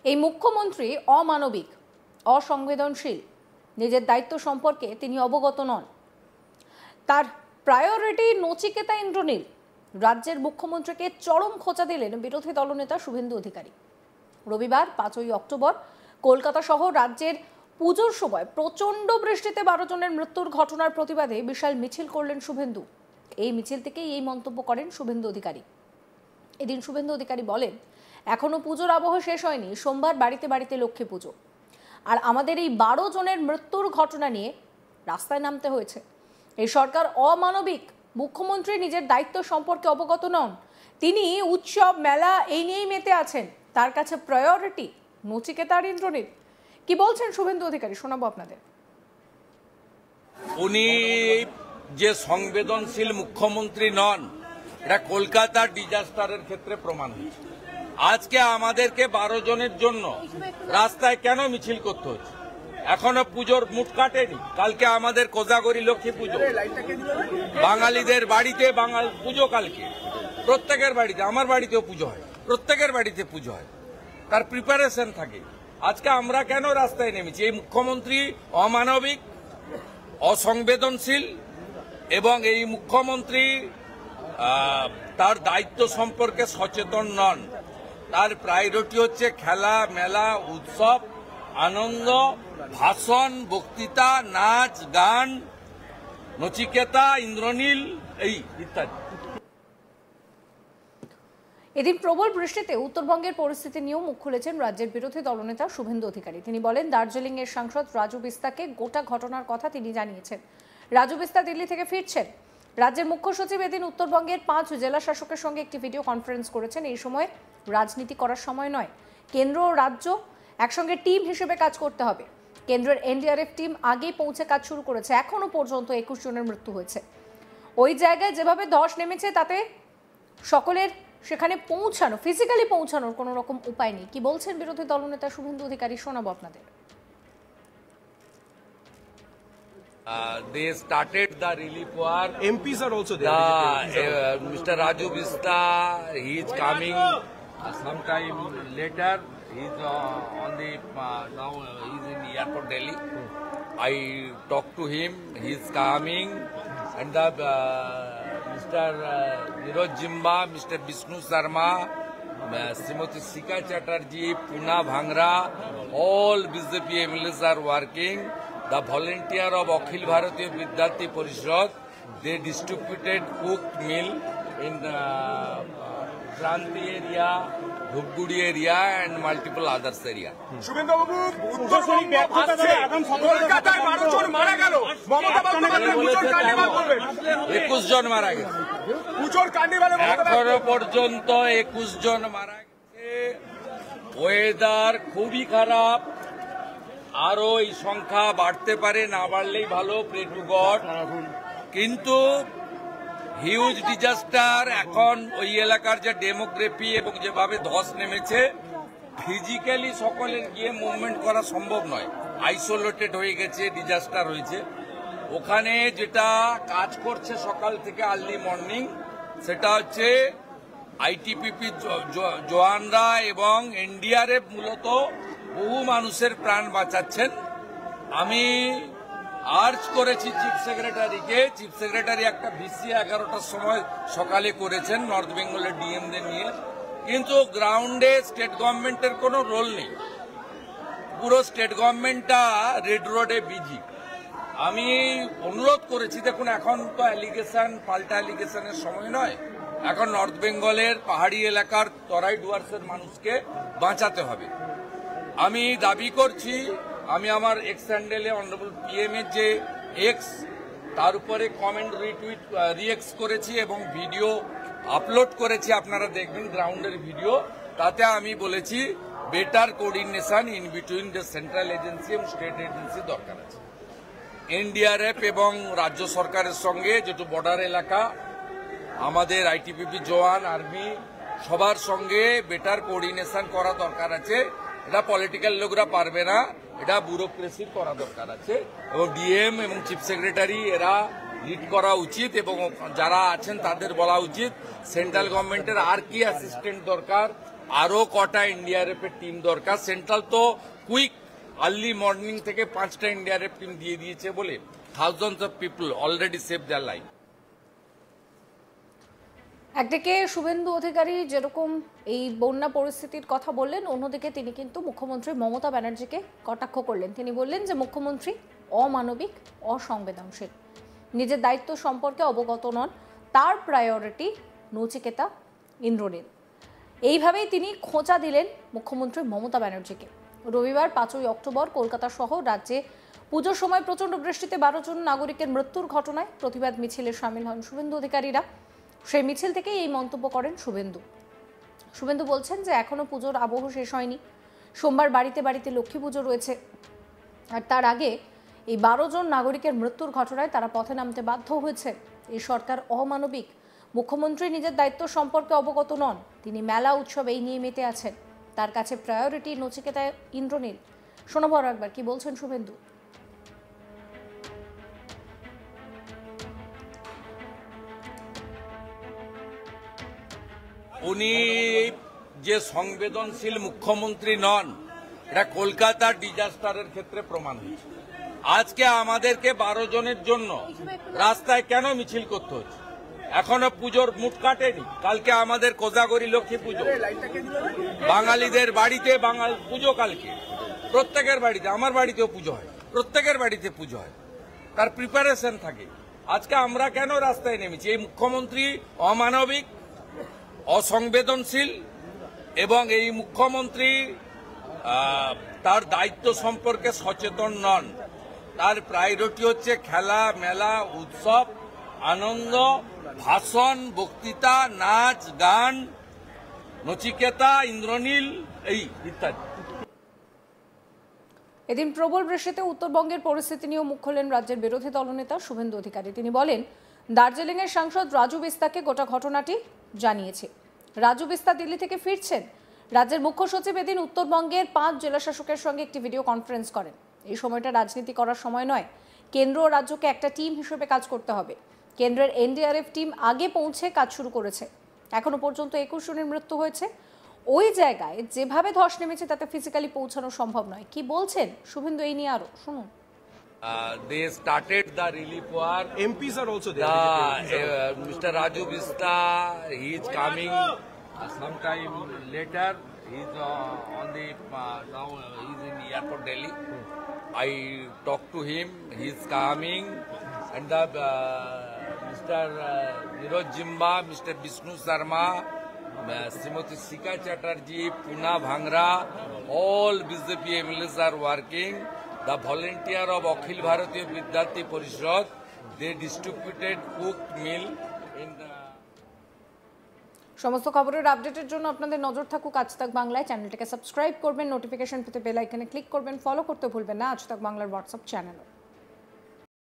এই মুখ্যমন্ত্রী অমানবিক, অসংবেদনশীল, নিজের দায়িত্ব সম্পর্কে তিনি অবগত নন। তার প্রায়োরিটি নচিকেতা ইন্দ্রনীল। রাজ্যের মুখ্যমন্ত্রীকে চরম খোঁচা দিলেন বিরোধী দলনেতা শুভেন্দু অধিকারী। রবিবার 5ই অক্টোবর কলকাতা সহ রাজ্যের পুজোর সময় প্রচন্ড বৃষ্টিতে 12 জনের মৃত্যুর ঘটনার প্রতিবাদে বিশাল মিছিল করলেন শুভেন্দু। এই মিছিল থেকেই এই মন্তব্য করেন শুভেন্দু অধিকারী। এদিন শুভেন্দু অধিকারী বলেন, এখনো পুজোর আবহ শেষ হয়নি, সোমবার বাড়িতে বাড়িতে লক্ষ্মী পুজো, আর আমাদের এই 12 জনের মৃত্যুর ঘটনা নিয়ে রাস্তায় নামতে হয়েছে। এই সরকার অমানবিক, মুখ্যমন্ত্রী নিজের দায়িত্ব সম্পর্কে অবগত নন। তিনি উৎসব মেলা এই নিয়েই মেতে আছেন, তার কাছে প্রায়োরিটি নচিকেতার ইন্দ্রনীল। কি বলছেন শুভেন্দু অধিকারী, শোনাবো আপনাদের। উনি যে সংবেদনশীল মুখ্যমন্ত্রী নন, এটা কলকাতার ডিজাস্টারের ক্ষেত্রে প্রমাণ হয়েছে। আজকে আমাদেরকে 12 জনের জন্য রাস্তায় কেন মিছিল করতে হচ্ছে? এখনো পুজোর মুঠ কাটেনি। কালকে আমাদের কোজাগরী লক্ষ্মী পুজো, বাঙালিদের বাড়িতে পুজো কালকে, প্রত্যেকের বাড়িতে, আমার বাড়িতেও পুজো হয়, প্রত্যেকের বাড়িতে পুজো হয়, তার প্রিপারেশন থাকে। আজকে আমরা কেন রাস্তায় নেমেছি? এই মুখ্যমন্ত্রী অমানবিক, অসংবেদনশীল, এবং এই মুখ্যমন্ত্রী তার দায়িত্ব সম্পর্কে সচেতন নন। তার প্রায়োরিটি হচ্ছে খেলা, মেলা, উৎসব, আনন্দ, ভাষণ, বক্তৃতা, নাচ, গান, নচিকেতা, ইন্দ্রনীল, এই ইত্যাদি। এদিন প্রবল বৃষ্টিতে উত্তরবঙ্গের পরিস্থিতি নিয়েও মুখ খুলেছেন রাজ্যের বিরোধী দলনেতা শুভেন্দু অধিকারী। তিনি বলেন, দার্জিলিং এর সাংসদ রাজু বিস্তাকে গোটা ঘটনার কথা তিনি জানিয়েছেন। রাজু বিস্তা দিল্লি থেকে ফিরছেন। রাজ্যের মুখ্য সচিব এদিন উত্তরবঙ্গের 5 জেলা শাসকের সঙ্গে একটি ভিডিও কনফারেন্স করেছেন। এই সময় রাজনীতি করার সময় নয়, কেন্দ্র ও রাজ্য একসঙ্গে টিম হিসেবে কাজ করতে হবে। কেন্দ্রের এনডিআরএফ টিম আগেই পৌঁছে কাজ শুরু করেছে। এখনো পর্যন্ত 21 জনের মৃত্যু হয়েছে। ওই জায়গায় যেভাবে ধস নেমেছে তাতে সকলের সেখানে পৌঁছানো, ফিজিক্যালি পৌঁছানোর কোনো রকম উপায় নেই। কি বলছেন বিরোধী দলনেতা শুভেন্দু অধিকারী, শোনাবো আপনাদের। They started the relief work. MPs are also there. Mr. Raju Bista, he is coming sometime later. He is on the now he is in airport Delhi. I talked to him. He is coming, and the Mr. Niroj Jimba, Mr. Vishnu Sharma, Srimati Sika Chatterjee, Puna Bhangra, all BJP MLAs are working. The volunteer of Akhil Bharatiya Vidyarthi Parishad, they distributed cooked meal in Kranti area, Dhupgudi area, and multiple others area. Suvendu বাবু, উত্তরবঙ্গ ভাসছে, কলকাতায় 12 জন মারা গেল। মমতা বন্দ্যোপাধ্যায় পুজোর carnival করবেন। 21 জন মারা গেছে। পুজোর কার্নিভালে এখনো পর্যন্ত 21 জন মারা গেছে। ওয়েদার খুবই খারাপ, আরো এই সংখ্যা বাড়তে পারে, না বাড়লেই ভালো, প্রে টু গড। কিন্তু হিউজ ডিজাস্টার। এখন ওই এলাকার যে ডেমোগ্রাফি এবং যেভাবে ধস নেমেছে, ফিজিক্যালি সকলের গিয়ে মুভমেন্ট করা সম্ভব নয়, আইসোলেটেড হয়ে গেছে, ডিজাস্টার হয়েছে। ওখানে যেটা কাজ করছে সকাল থেকে আর্লি মর্নিং, সেটা হচ্ছে আইটিপিপি জওয়ানরা এবং এনডিআরএফ মূলত বহু মানুষের প্রাণ বাঁচাচ্ছেন। আমি আর্জ করেছি চিফ সেক্রেটারিকে, চিফ সেক্রেটারি একটা ভিসি 11টার সময় সকালে করেছেন নর্থ বেঙ্গলের ডিএমদের নিয়ে, কিন্তু গ্রাউন্ডে স্টেট গভর্নমেন্টের কোনো রোল নেই। পুরো স্টেট গভর্নমেন্টটা রেড রোডে বিজি। আমি অনুরোধ করেছি, দেখুন এখন তো অ্যালিগেশন, পাল্টা অ্যালিগেশনের সময় নয়, এখন নর্থ বেঙ্গলের পাহাড়ি এলাকার তরাই ডুয়ার্সের মানুষকে বাঁচাতে হবে। আমি দাবি করছি, আমি আমার এক্স হ্যান্ডেলে অনারেবল পিএম এর যে এক্স, তার উপরে কমেন্ট রিটুইট রিএক্স করেছি এবং ভিডিও আপলোড করেছি, আপনারা দেখবেন গ্রাউন্ডের ভিডিও। তাতে আমি বলেছি better coordination in between the central agency এবং স্টেট এজেন্সি দরকার আছে। এনডিআরএফ এবং রাজ্য সরকারের সঙ্গে, যেটু বর্ডার এলাকা, আমাদের আইটিবিপি জওয়ান, আর্মি, সবার সঙ্গে বেটার কোঅর্ডিনেশন করা দরকার আছে। এটা পলিটিক্যাল লোকরা পারবে না, এটা ব্যুরোক্রেসির করা দরকার আছে, এবং ডিএম এবং চিফ সেক্রেটারি এরা লিড করা উচিত, এবং যারা আছেন তাদের বলা উচিত সেন্ট্রাল গভর্নমেন্টের আর কি অ্যাসিস্ট্যান্ট দরকার, আরো কটা এনডিআরএফ এর টিম দরকার। সেন্ট্রাল তো কুইক আর্লি মর্নিং থেকে 5টা এনডিআরএফ টিম দিয়ে দিয়েছে বলে thousands of people already save their life. একদিকে শুভেন্দু অধিকারী যেরকম এই বন্যা পরিস্থিতির কথা বললেন, অন্যদিকে তিনি কিন্তু মুখ্যমন্ত্রী মমতা ব্যানার্জিকে কটাক্ষ করলেন। তিনি বললেন যে মুখ্যমন্ত্রী অমানবিক, অসংবেদনশীল, নিজের দায়িত্ব সম্পর্কে অবগত নন, তার প্রায়োরিটি নচিকেতা, ইন্দ্রনীল। এইভাবেই তিনি খোঁচা দিলেন মুখ্যমন্ত্রী মমতা ব্যানার্জিকে। রবিবার 5ই অক্টোবর কলকাতা সহ রাজ্যে পুজোর সময় প্রচণ্ড বৃষ্টিতে 12 জন নাগরিকের মৃত্যুর ঘটনায় প্রতিবাদ মিছিলে সামিল হন শুভেন্দু অধিকারীরা। সেই মিছিল থেকেই এই মন্তব্য করেন শুভেন্দু বলছেন যে এখনো পুজোর আবহ শেষ হয়নি, সোমবার বাড়িতে বাড়িতে লক্ষ্মী পুজো রয়েছে, আর তার আগে এই 12 জন নাগরিকের মৃত্যুর ঘটনায় তারা পথে নামতে বাধ্য হয়েছে। এই সরকার অমানবিক, মুখ্যমন্ত্রী নিজের দায়িত্ব সম্পর্কে অবগত নন, তিনি মেলা উৎসব এই নিয়ে মেতে আছেন, তার কাছে প্রায়োরিটি নচিকেতা, ইন্দ্রনীল। শোনাবো আর একবার কি বলছেন শুভেন্দু। উনি যে সংবেদনশীল মুখ্যমন্ত্রী নন, এটা কলকাতার ডিজাস্টারের ক্ষেত্রে প্রমাণ হয়েছে। আজকে আমাদেরকে 12 জনের জন্য রাস্তায় কেন মিছিল করতে হচ্ছে? এখনো পুজোর মুট কাটেনি। কালকে আমাদের কোজাগরি লক্ষ্মী পুজো, বাঙালিদের বাড়িতে বাঙাল পুজো কালকে, প্রত্যেকের বাড়িতে, আমার বাড়িতেও পুজো হয়, প্রত্যেকের বাড়িতে পুজো হয়, তার প্রিপারেশন থাকে। আজকে আমরা কেন রাস্তায় নেমেছি? এই মুখ্যমন্ত্রী অমানবিক, অসংবেদনশীল, এবং এই মুখ্যমন্ত্রী তার দায়িত্ব সম্পর্কে সচেতন নন। তার প্রায়োরিটি হচ্ছে খেলা, মেলা, উৎসব, আনন্দ, ভাষণ, বক্তৃতা, নাচ, গান, নচিকেতা, ইন্দ্রনীল, এই ইত্যাদি। এদিন প্রবল বৃষ্টিতে উত্তরবঙ্গের পরিস্থিতি নিয়েও মুখ খোলেন রাজ্যের বিরোধী দলনেতা শুভেন্দু অধিকারী। তিনি বলেন, দার্জিলিংয়ের সাংসদ রাজু বিস্তাকে গোটা ঘটনাটি জানিয়েছে। রাজু বিস্তা দিল্লি থেকে ফিরছেন। রাজ্যের মুখ্য সচিব এদিন উত্তরবঙ্গের 5 জেলা শাসকের সঙ্গে একটি ভিডিও কনফারেন্স করেন। এই সময়টা রাজনীতি করার সময় নয়, কেন্দ্র ও রাজ্যকে একটা টিম হিসেবে কাজ করতে হবে। কেন্দ্রের এনডিআরএফ টিম আগে পৌঁছে কাজ শুরু করেছে। এখনো পর্যন্ত 21 জনের মৃত্যু হয়েছে। ওই জায়গায় যেভাবে ধস নেমেছে তাতে ফিজিক্যালি পৌঁছানো সম্ভব নয়। কি বলছেন শুভেন্দু এই নিয়ে আরো শুনুন। They started the relief work. MPs are also there. Mr. Raju Vista, he is coming sometime later. He is on the now he is in airport Delhi. I talked to him. He is coming, and the Mr. Niroj Jimba, Mr. Vishnu Sharma, Srimati Sika Chatterjee, Puna Bhangra, all BJP MLAs are working. The volunteer of Akhil Bharatiya Vidyarthi Parishad, they distributed cooked meal in the... সমস্ত খবরের আপডেটের জন্য আপনাদের নজর থাকুক আজ তাক বাংলায়। চ্যানেলটাকে সাবস্ক্রাইব করবেন, নোটিফিকেশন পেতে বেল আইকনে ক্লিক করবেন, ফলো করতে ভুলবেন না আজ তাক বাংলার হোয়াটসঅ্যাপ চ্যানেল।